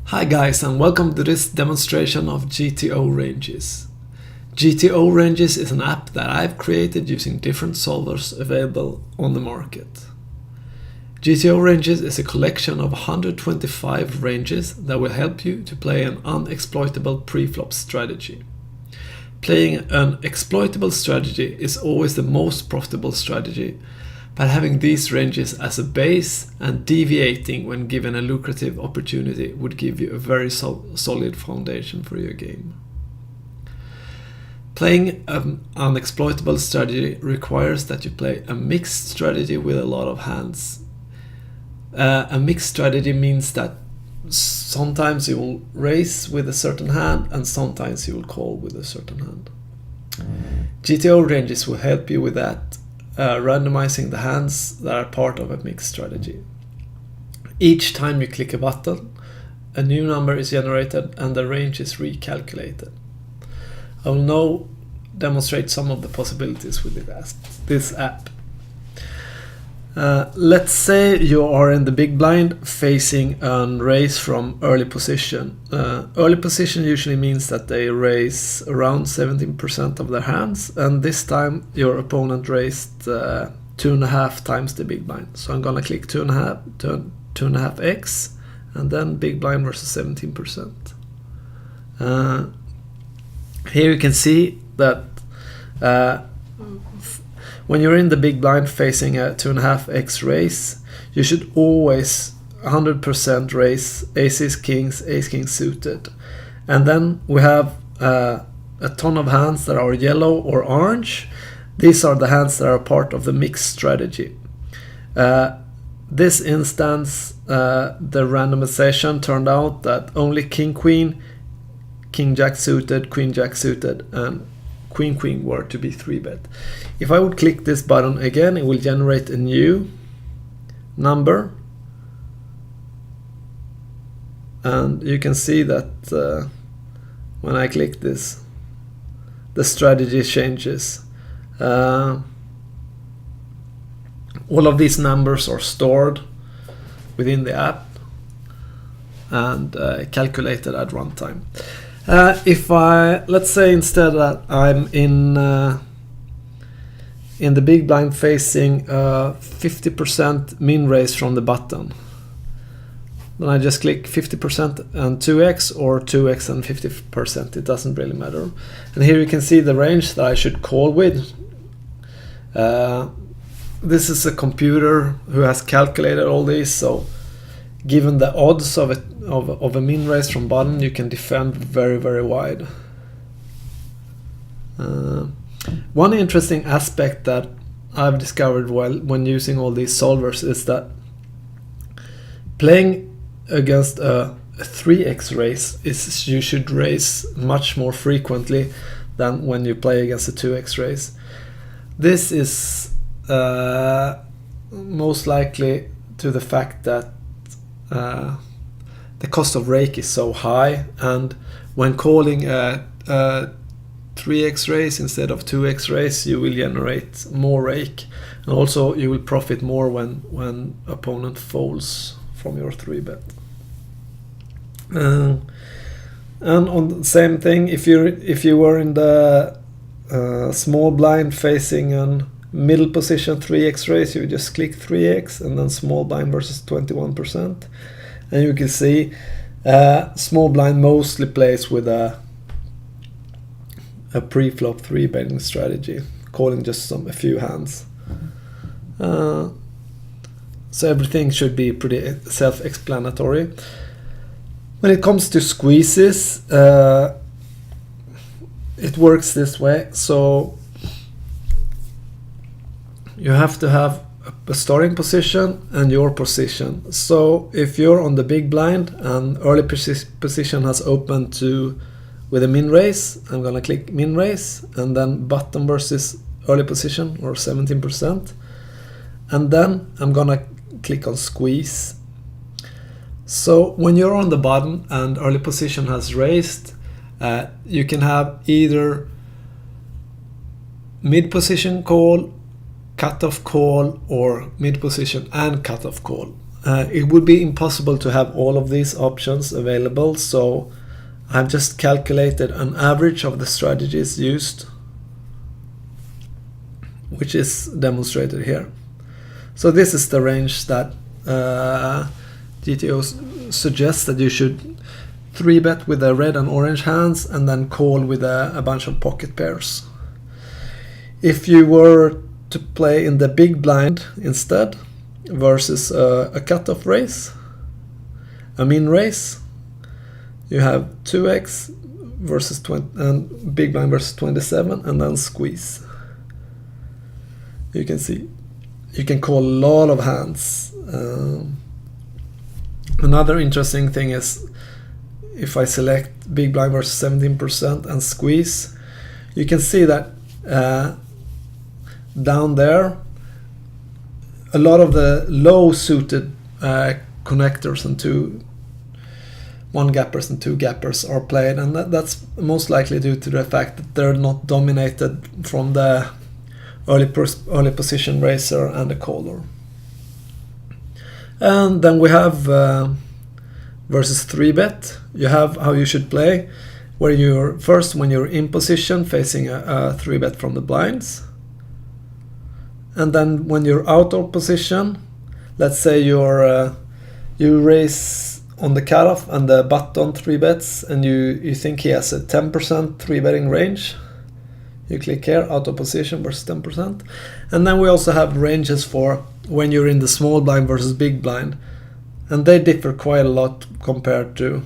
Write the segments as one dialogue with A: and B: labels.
A: Hi guys, and welcome to this demonstration of GTO ranges. GTO ranges is an app that I've created using different solvers available on the market. GTO ranges is a collection of 125 ranges that will help you to play an unexploitable preflop strategy. Playing an exploitable strategy is always the most profitable strategy, but having these ranges as a base and deviating when given a lucrative opportunity would give you a very solid foundation for your game. Playing an unexploitable strategy requires that you play a mixed strategy with a lot of hands. A mixed strategy means that sometimes you will raise with a certain hand and sometimes you will call with a certain hand. GTO ranges will help you with that, randomizing the hands that are part of a mixed strategy. Each time you click a button, a new number is generated and the range is recalculated. I will now demonstrate some of the possibilities with this app. Let's say you are in the big blind facing a raise from early position. Early position usually means that they raise around 17% of their hands, and this time your opponent raised 2.5 times the big blind. So I'm gonna click 2.5x and then big blind versus 17%. Here you can see that when you're in the big blind facing a 2.5x raise, you should always 100% raise aces, kings, ace king suited. And then we have a ton of hands that are yellow or orange. These are the hands that are part of the mixed strategy. This instance, the randomization turned out that only king queen, king jack suited, queen jack suited, and queen queen were to be 3-bet. If I would click this button again, it will generate a new number, and you can see that when I click this, the strategy changes. All of these numbers are stored within the app and calculated at runtime. Let's say instead that I'm in the big blind facing 50% min raise from the button, then I just click 50% and 2x or 2x and 50%, it doesn't really matter. And here you can see the range that I should call with. This is a computer who has calculated all these, so given the odds of a min raise from button, you can defend very, very wide. One interesting aspect that I've discovered when using all these solvers is that playing against a 3x raise is you should raise much more frequently than when you play against a 2x raise. This is most likely to the fact that the cost of rake is so high, and when calling a 3x raise instead of 2x raise, you will generate more rake, and also you will profit more when opponent folds from your 3-bet. And on the same thing, if you were in the small blind facing a middle position 3x raise, you just click 3x and then small blind versus 21%, and you can see small blind mostly plays with a pre-flop 3-betting strategy, calling just a few hands. So everything should be pretty self-explanatory. When it comes to squeezes, it works this way. So you have to have a starting position and your position. So if you're on the big blind and early position has opened with a min raise, I'm gonna click min raise and then button versus early position or 17%, and then I'm gonna click on squeeze. So when you're on the button and early position has raised, you can have either mid position call, cutoff call, or mid position and cutoff call. it would be impossible to have all of these options available, so I've just calculated an average of the strategies used, which is demonstrated here. So this is the range that GTO suggests that you should 3-bet with the red and orange hands and then call with a bunch of pocket pairs. If you were to play in the big blind instead versus a cutoff race, a min race, you have 2x versus 20 and big blind versus 27 and then squeeze. You can see you can call a lot of hands. Another interesting thing is if I select big blind versus 17% and squeeze, you can see that down there a lot of the low suited connectors and 1-gappers and 2-gappers are played, and that's most likely due to the fact that they're not dominated from the early position raiser and the caller. And then we have versus 3-bet. You have how you should play, where you're first when you're in position facing a 3-bet from the blinds, and then when you're out of position, let's say you raise on the cutoff and the button 3-bets, and you think he has a 10% 3-betting range. You click here, out of position versus 10%. And then we also have ranges for when you're in the small blind versus big blind. And they differ quite a lot compared to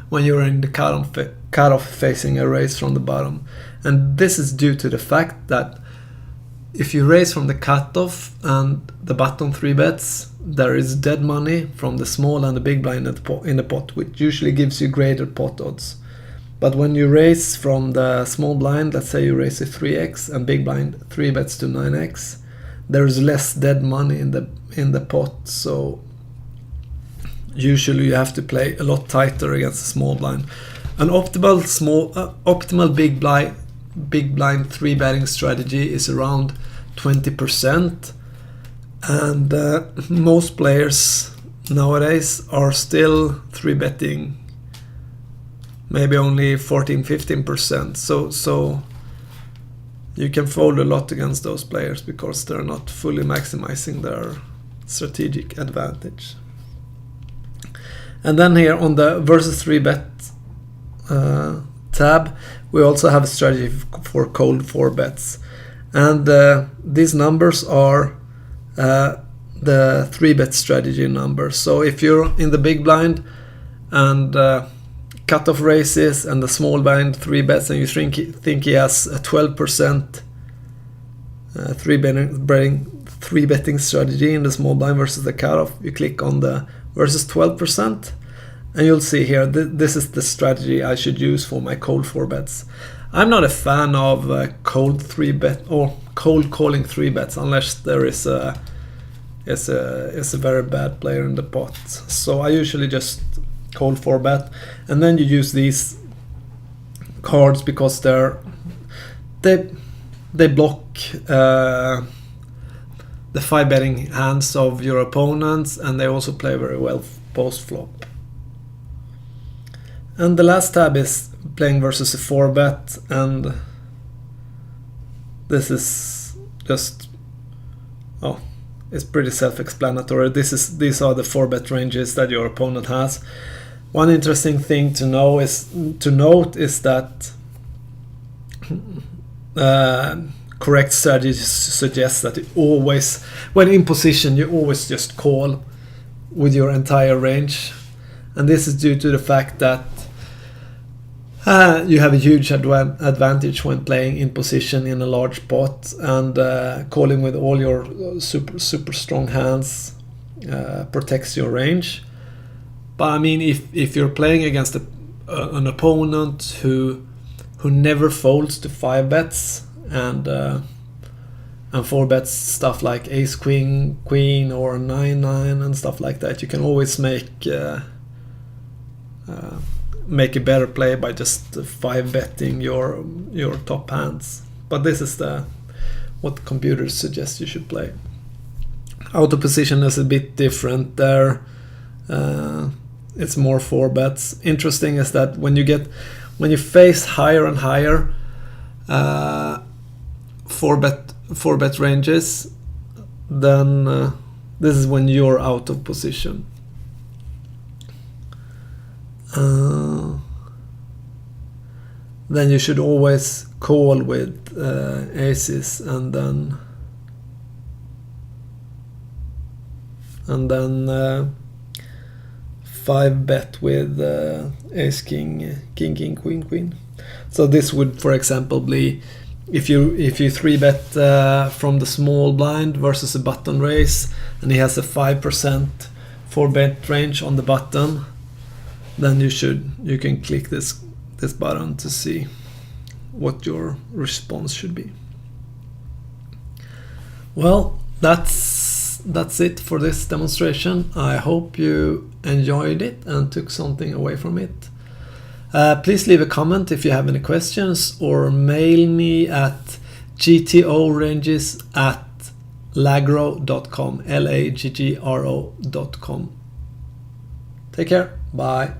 A: when you're in the cutoff facing a raise from the bottom. And this is due to the fact that if you raise from the cutoff and the button 3-bets, there is dead money from the small and the big blind in the pot, which usually gives you greater pot odds. But when you raise from the small blind, let's say you raise a 3x and big blind 3-bets to 9x, there is less dead money in the pot. So usually you have to play a lot tighter against the small blind. An optimal big blind 3-betting strategy is around 20%, and most players nowadays are still 3-betting maybe only 14-15%. So you can fold a lot against those players because they're not fully maximizing their strategic advantage. And then here on the versus 3-bet tab, we also have a strategy for cold 4-bets. And these numbers are the 3-bet strategy numbers. So if you're in the big blind and cutoff races and the small blind 3-bets, and you think he has a 12% 3-betting strategy in the small blind versus the cutoff, you click on the versus 12%, and you'll see here this is the strategy I should use for my cold 4-bets. I'm not a fan of cold 3-bet or cold calling 3-bets unless there is a very bad player in the pot. So I usually just cold 4-bet, and then you use these cards because they block the 5-betting hands of your opponents, and they also play very well post flop. And the last tab is playing versus a 4-bet, and this is just it's pretty self-explanatory. These are the 4-bet ranges that your opponent has. One interesting thing to note is that correct strategy suggests that you always, when in position, you always just call with your entire range, and this is due to the fact that you have a huge advantage when playing in position in a large pot, and calling with all your super strong hands protects your range. But I mean, if you're playing against an opponent who never folds to 5-bets and 4-bets stuff like ace queen or 9-9 and stuff like that, you can always make a better play by just 5-betting your top hands. But this is what computers suggest you should play. Auto position is a bit different there. It's more 4 bets. Interesting is that when you face higher and higher 4 bet ranges, then this is when you're out of position. Then you should always call with aces and then 5 bet with ace king king queen queen. So this would, for example, be if you 3 bet from the small blind versus a button raise, and he has a 5% 4 bet range on the button, then you can click this button to see what your response should be. Well, that's it for this demonstration. I hope you enjoyed it and took something away from it. Please leave a comment if you have any questions, or mail me at gtoranges@laggro.com, laggro.com. Take care. Bye.